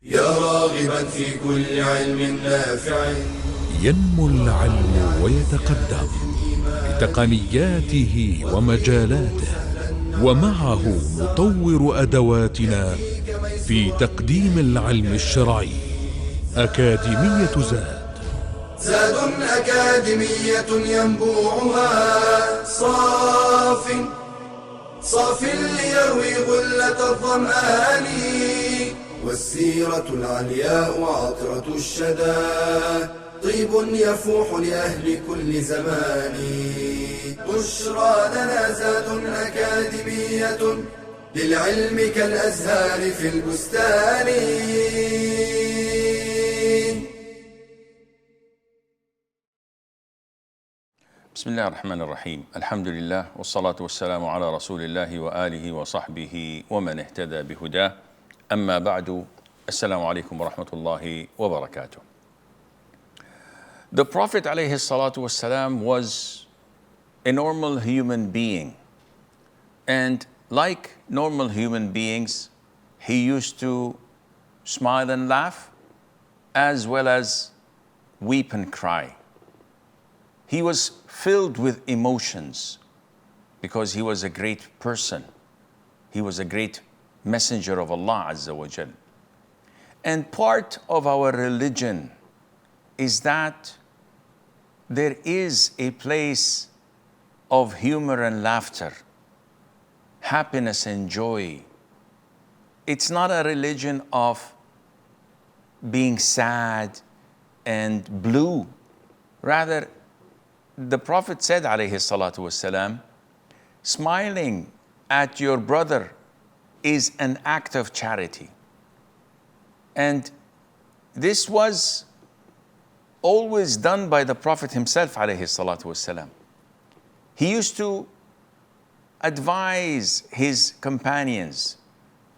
يا راغبا في كل علم نافع. ينمو العلم ويتقدم بتقنياته ومجالاته، ومعه نطور أدواتنا في تقديم العلم الشرعي. أكاديمية زاد أكاديمية ينبوعها صاف ليروي غلة الظمآن، والسيرة العلياء عطرة الشدى طيب يفوح لأهل كل زمان. بشرى لنا زاد أكاديمية للعلم كالأزهار في البستان. بسم الله الرحمن الرحيم. الحمد لله والصلاة والسلام على رسول الله وآله وصحبه ومن اهتدى بهداه. أما بعد. Assalamu alaikum wa rahmatullahi wa barakatuh. The Prophet alayhi salatu wasalam was a normal human being. And like normal human beings, he used to smile and laugh as well as weep and cry. He was filled with emotions because he was a great person. He was a great messenger of Allah Azza wa Jal. And part of our religion is that there is a place of humor and laughter, happiness and joy. It's not a religion of being sad and blue. Rather, the Prophet said, alayhi salatu wasalam, smiling at your brother is an act of charity. And this was always done by the Prophet himself, alayhi salatu wasalam. He used to advise his companions.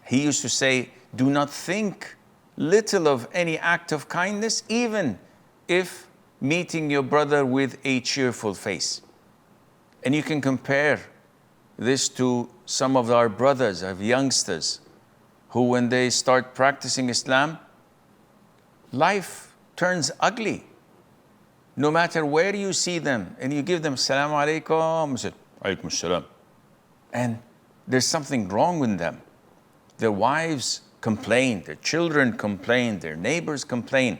He used to say, do not think little of any act of kindness, even if meeting your brother with a cheerful face. And you can compare this to some of our brothers, our youngsters, who when they start practicing Islam, life turns ugly. No matter where you see them and you give them Assalamu alaikum, say, Alaikum assalam. And there's something wrong with them. Their wives complain, their children complain, their neighbors complain.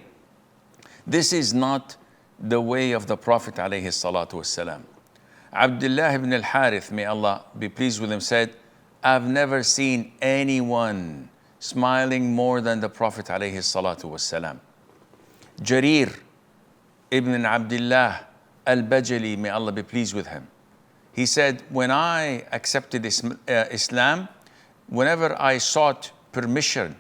This is not the way of the Prophet alayhi salatu wasalam. Abdullah ibn al-Harith, may Allah be pleased with him, said, I've never seen anyone smiling more than the Prophet alayhi salatu wasalam. Jarir ibn Abdullah al-Bajali, may Allah be pleased with him, he said, when I accepted Islam, whenever I sought permission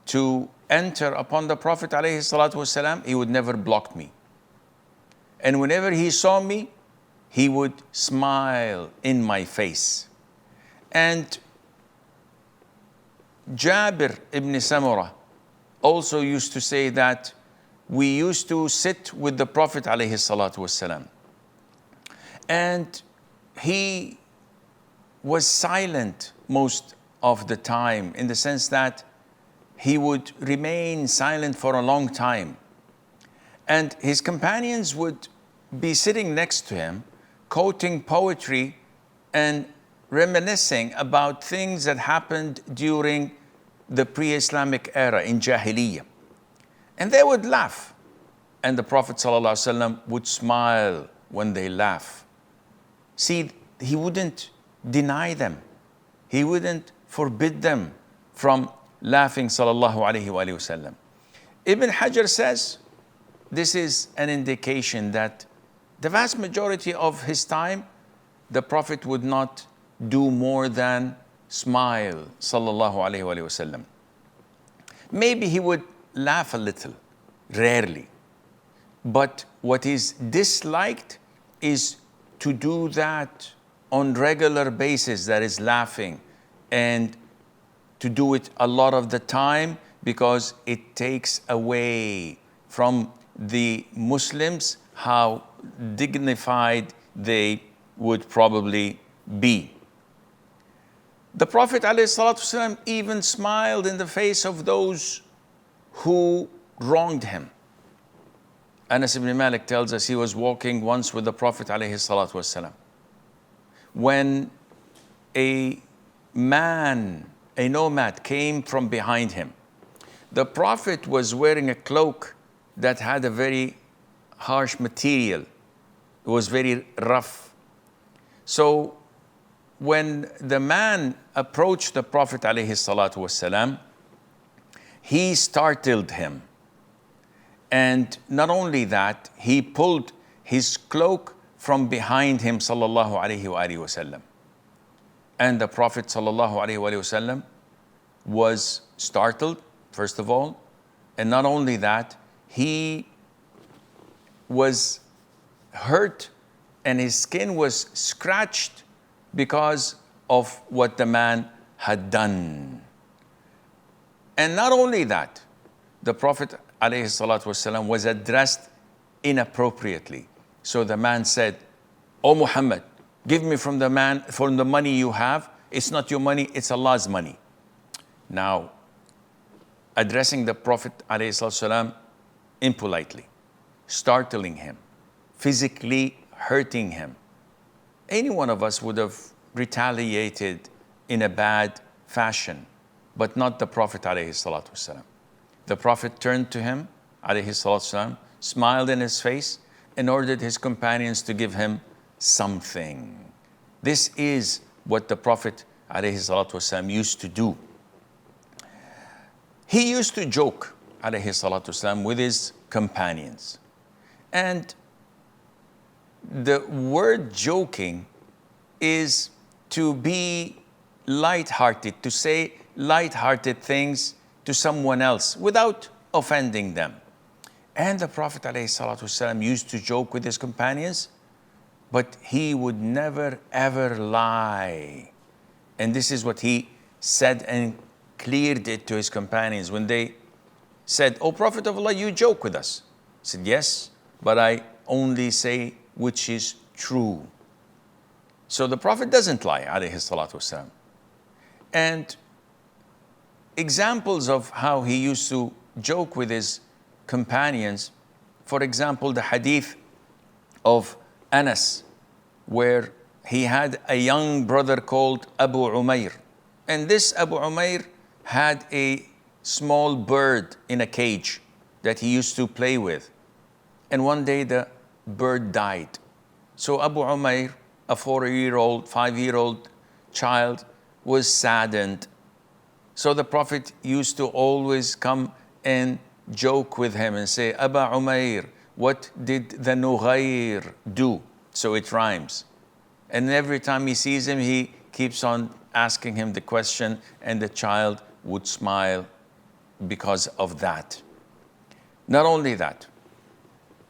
to enter upon the Prophet alayhi salatu wasalam, he would never block me. And whenever he saw me, he would smile in my face. And Jabir ibn Samurah also used to say that we used to sit with the Prophet alayhi salatu wasalam. And he was silent most of the time, in the sense that he would remain silent for a long time. And his companions would be sitting next to him, quoting poetry and reminiscing about things that happened during the pre-Islamic era in Jahiliyyah. And they would laugh. And the Prophet ﷺ would smile when they laugh. See, he wouldn't deny them. He wouldn't forbid them from laughing, sallallahu alayhi wa sallam. Ibn Hajar says, this is an indication that the vast majority of his time, the Prophet would not do more than smile, sallallahu alayhi wa sallam. Maybe he would laugh a little, rarely. But what is disliked is to do that on regular basis, that is laughing, and to do it a lot of the time, because it takes away from the Muslims how dignified they would probably be. The Prophet ﷺ even smiled in the face of those who wronged him. Anas ibn Malik tells us he was walking once with the Prophet ﷺ, when a man, a nomad, came from behind him. The Prophet was wearing a cloak that had a very harsh material. It was very rough. So when the man approached the Prophet ﷺ, he startled him. And not only that, he pulled his cloak from behind him, sallallahu alaihi wasallam. And the Prophet sallallahu alaihi wasallam was startled, first of all. And not only that, he was hurt and his skin was scratched because of what the man had done. And not only that, the Prophet ﷺ was addressed inappropriately. So the man said, "O Muhammad, give me from the money you have. It's not your money, it's Allah's money." Now, addressing the Prophet ﷺ impolitely, startling him, physically hurting him. Any one of us would have retaliated in a bad fashion, but not the Prophet ﷺ. The Prophet turned to him, ﷺ, smiled in his face, and ordered his companions to give him something. This is what the Prophet ﷺ used to do. He used to joke ﷺ with his companions. And the word joking is to be light-hearted, to say light-hearted things to someone else without offending them. And the Prophet ﷺ used to joke with his companions, but he would never ever lie. And this is what he said and cleared it to his companions when they said, "O Prophet of Allah, you joke with us." He said, "Yes, but I only say which is true." So the Prophet doesn't lie, ﷺ. And examples of how he used to joke with his companions, for example, the hadith of Anas, where he had a young brother called Abu Umair. And this Abu Umair had a small bird in a cage that he used to play with. And one day the bird died. So Abu Umair, a 4-year-old, 5-year-old child, was saddened. So the Prophet used to always come and joke with him and say, "Aba Umair, what did the Nughayr do?" So it rhymes. And every time he sees him, he keeps on asking him the question, and the child would smile because of that. Not only that,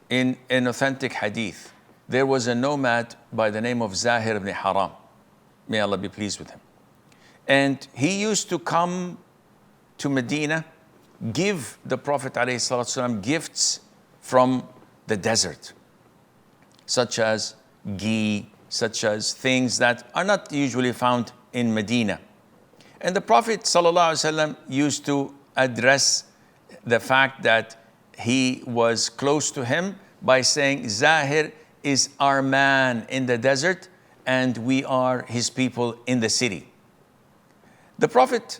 in an authentic hadith, there was a nomad by the name of Zahir ibn Haram. May Allah be pleased with him. And he used to come to Medina, give the Prophet ﷺ gifts from the desert, such as ghee, such as things that are not usually found in Medina. And the Prophet ﷺ used to address the fact that he was close to him by saying, "Zahir is our man in the desert and we are his people in the city." The Prophet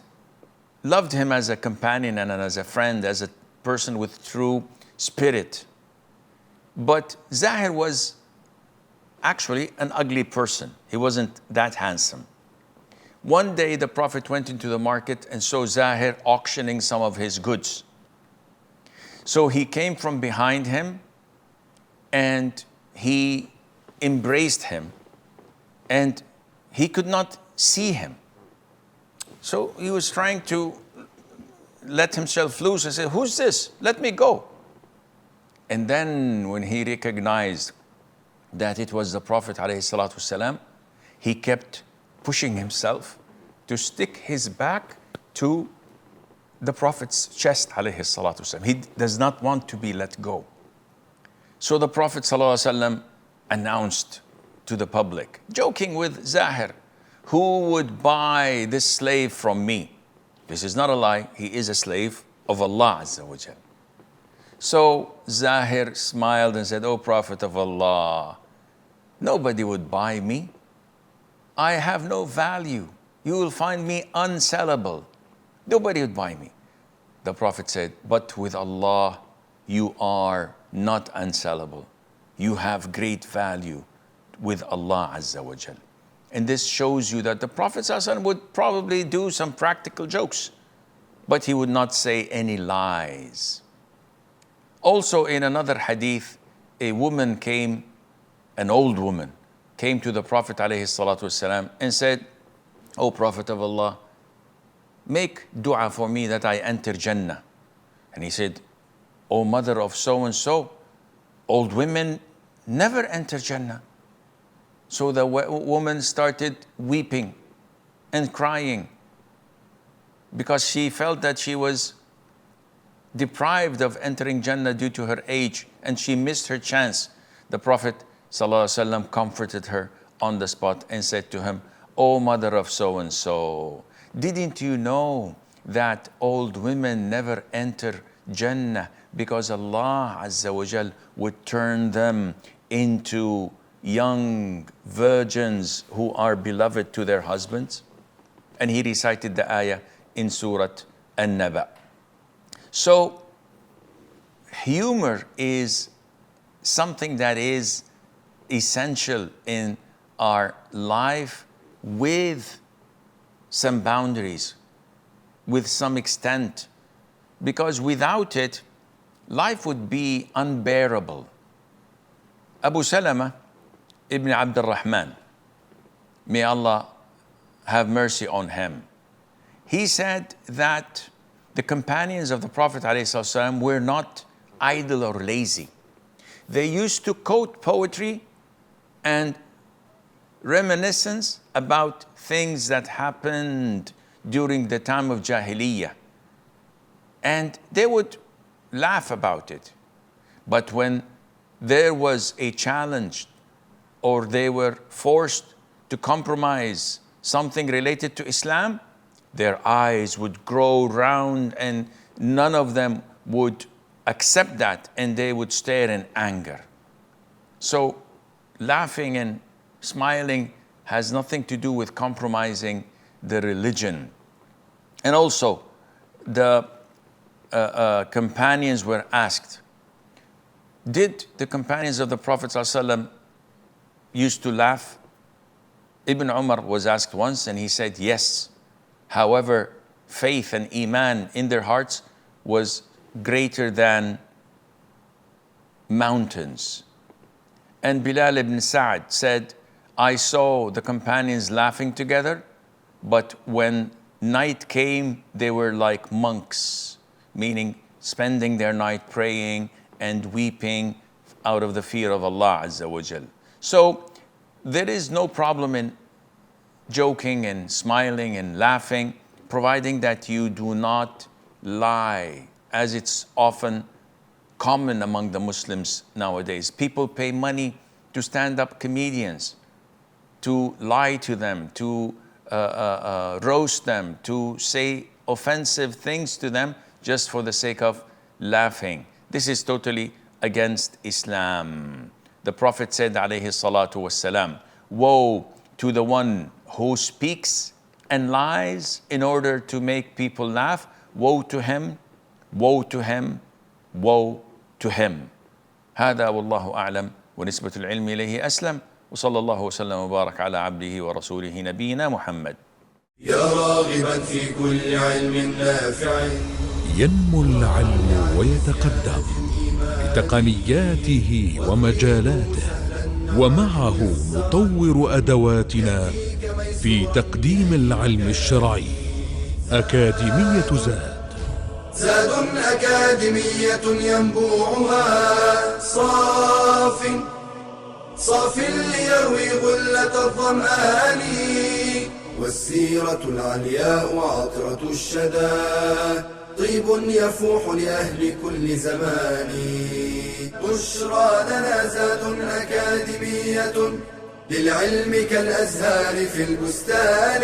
loved him as a companion and as a friend, as a person with true spirit. But Zahir was actually an ugly person. He wasn't that handsome. One day the Prophet went into the market and saw Zahir auctioning some of his goods. So he came from behind him and he embraced him, and he could not see him. So he was trying to let himself loose and say, "Who's this? Let me go." And then when he recognized that it was the Prophet ﷺ, he kept pushing himself to stick his back to the Prophet's chest ﷺ. He does not want to be let go. So the Prophet ﷺ announced to the public, joking with Zahir, "Who would buy this slave from me?" This is not a lie. He is a slave of Allah Azza wa Jal. So Zahir smiled and said, "O Prophet of Allah, nobody would buy me. I have no value. You will find me unsellable. Nobody would buy me." The Prophet said, "But with Allah, you are not unsellable. You have great value with Allah Azza wa Jal." And this shows you that the Prophet ﷺ would probably do some practical jokes, but he would not say any lies. Also in another hadith, a woman came, an old woman, came to the Prophet ﷺ and said, "O Prophet of Allah, make dua for me that I enter Jannah." And he said, "O mother of so and so, old women never enter Jannah." So the woman started weeping and crying because she felt that she was deprived of entering Jannah due to her age and she missed her chance. The Prophet ﷺ comforted her on the spot and said to him, "O mother of so and so, didn't you know that old women never enter Jannah because Allah Azza wa Jal would turn them into young virgins who are beloved to their husbands?" And he recited the ayah in Surah An-Naba. So humor is something that is essential in our life, with some boundaries, with some extent, because without it, life would be unbearable. Abu Salama ibn Abd al-Rahman, may Allah have mercy on him, he said that the companions of the Prophet ﷺ were not idle or lazy. They used to quote poetry and reminiscence about things that happened during the time of Jahiliyyah. And they would laugh about it. But when there was a challenge or they were forced to compromise something related to Islam, their eyes would grow round and none of them would accept that and they would stare in anger. So laughing and smiling has nothing to do with compromising the religion. And also the companions were asked, did the companions of the Prophet ﷺ used to laugh? Ibn Umar was asked once and he said yes. However, faith and iman in their hearts was greater than mountains. And Bilal ibn Sa'd said, I saw the companions laughing together, but when night came, they were like monks, meaning spending their night praying and weeping out of the fear of Allah Azza wa Jal. So there is no problem in joking and smiling and laughing, providing that you do not lie, as it's often common among the Muslims nowadays. People pay money to stand-up comedians, to lie to them, to roast them, to say offensive things to them just for the sake of laughing. This is totally against Islam. The Prophet said, alayhi salatu wassalam, woe to the one who speaks and lies in order to make people laugh. Woe to him, woe to him, woe to him. هذا والله أعلم ونسبة العلم إليه أسلم وصلى الله وسلم وبارك على عبده ورسوله نبينا محمد. يا راغبا في كل علم نافع ينمو العلم ويتقدم بتقنياته ومجالاته، ومعه نطور أدواتنا في تقديم العلم الشرعي. أكاديمية زاد أكاديمية ينبوعها صاف ليروي غلة الظمآن، والسيرة العلياء عطرة الشدى طيب يفوح لأهل كل زمان. بشرى لنا زاد أكاديمية للعلم كالأزهار في البستان.